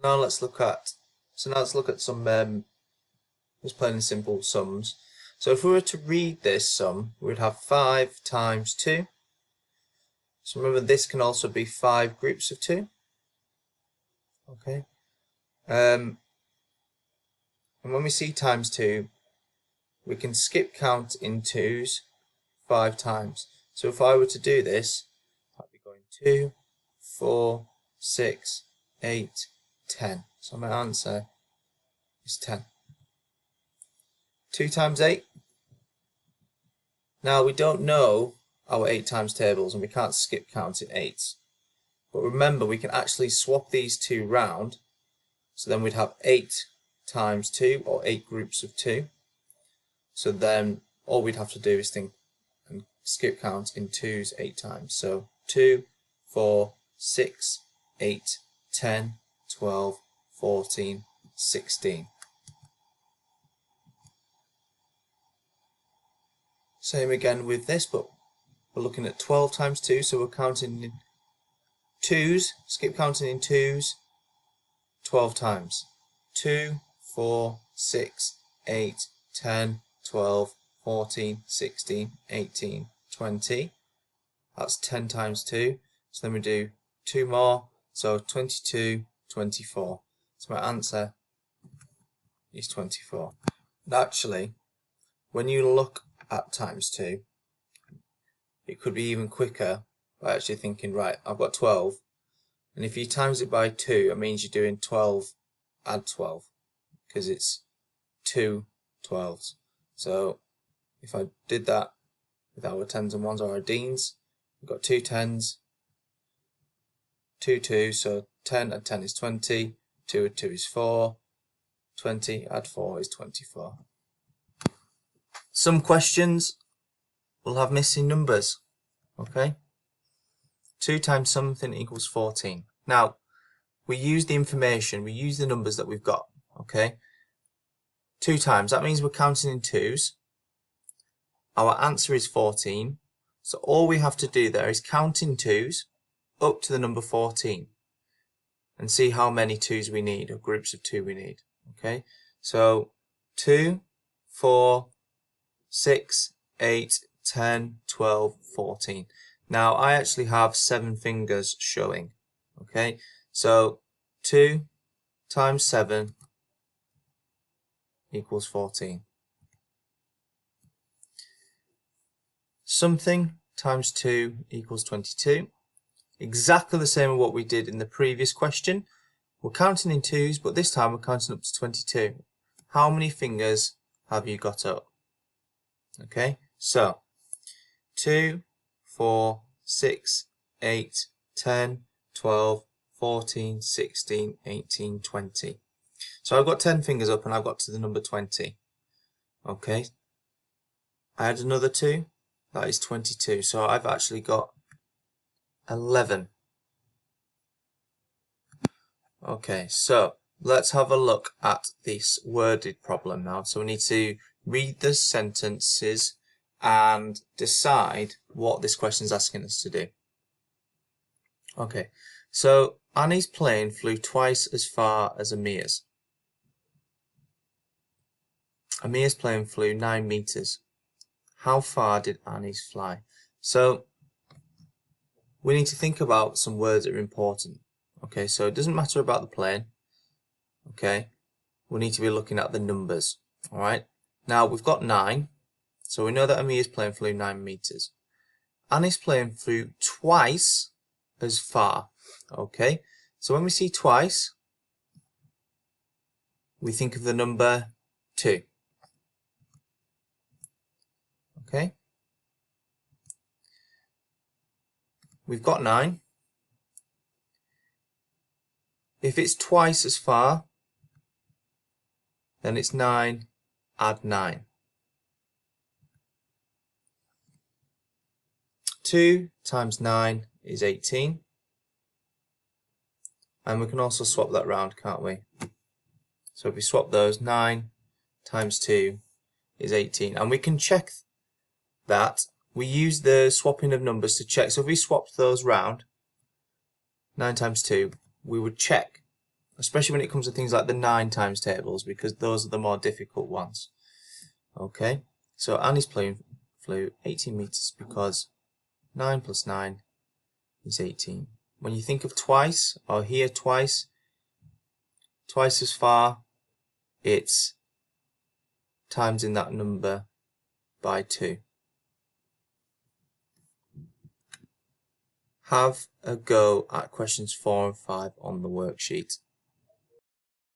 Now let's look at some just plain and simple sums. So if we were to read this sum, we'd have 5 times 2. So remember, this can also be 5 groups of 2. Okay. And when we see times 2, we can skip count in 2's 5 times. So if I were to do this, I'd be going 2, 4, 6, 8, 10. So my answer is 10. 2 times 8. Now we don't know our 8 times tables and we can't skip count in 8s. But remember, we can actually swap these two round. So then we'd have 8 times 2, or 8 groups of 2. So then all we'd have to do is think and skip count in 2's 8 times. So 2, 4, 6, 8, 10, 12, 14, 16. Same again with this, but we're looking at 12 times 2, so we're counting in 2's, skip counting in 2's 12 times. 2, 4, 6, 8, 10, 12, 14, 16, 18, 20. That's 10 times 2. So then we do 2 more, so 22, 24. So my answer is 24. And actually, when you look at times 2, it could be even quicker by actually thinking, right, I've got 12, and if you times it by 2, it means you're doing 12 add 12, because it's 2 12s. So if I did that with our 10s and 1s or our deans, we've got 2 10s, 2 2s, so 10 and 10 is 20, 2 and 2 is 4, 20 add 4 is 24. Some questions will have missing numbers, okay? 2 times something equals 14. Now, we use the information, we use the numbers that we've got, okay? 2 times, that means we're counting in 2's. Our answer is 14. So all we have to do there is count in 2's up to the number 14 and see how many 2's we need, or groups of 2 we need, okay? So 2, 4, 6, 8, 10, 12, 14. Now I actually have 7 fingers showing, okay? So 2 times 7 equals 14. Something times 2 equals 22. Exactly the same as what we did in the previous question. We're counting in 2's, but this time we're counting up to 22. How many fingers have you got up? Okay, so 2, 4, 6, 8, 10, 12, 14, 16, 18, 20. So I've got 10 fingers up and I've got to the number 20. Okay, I add another 2, that is 22. So I've actually got 11. Okay, so let's have a look at this worded problem now. So we need to read the sentences and decide what this question is asking us to do. Okay, so Annie's plane flew twice as far as Amir's. Amir's plane flew 9 meters. How far did Annie's fly? So we need to think about some words that are important. Okay, so it doesn't matter about the plane. Okay, we need to be looking at the numbers. All right, now we've got 9, so we know that Amir's plane flew 9 meters. Annie's plane flew twice as far. Okay, so when we see twice, we think of the number 2. Okay, we've got 9. If it's twice as far, then it's 9 add 9. 2 times 9 is 18. And we can also swap that round, can't we? So if we swap those, 9 times 2 is 18. And we can check that. We use the swapping of numbers to check. So if we swapped those round, 9 times 2, we would check especially when it comes to things like the 9 times tables, because those are the more difficult ones. Okay, so Annie's plane flew 18 meters because 9 plus 9 is 18. When you think of twice, or here twice as far, it's times in that number by 2. Have a go at questions 4 and 5 on the worksheet.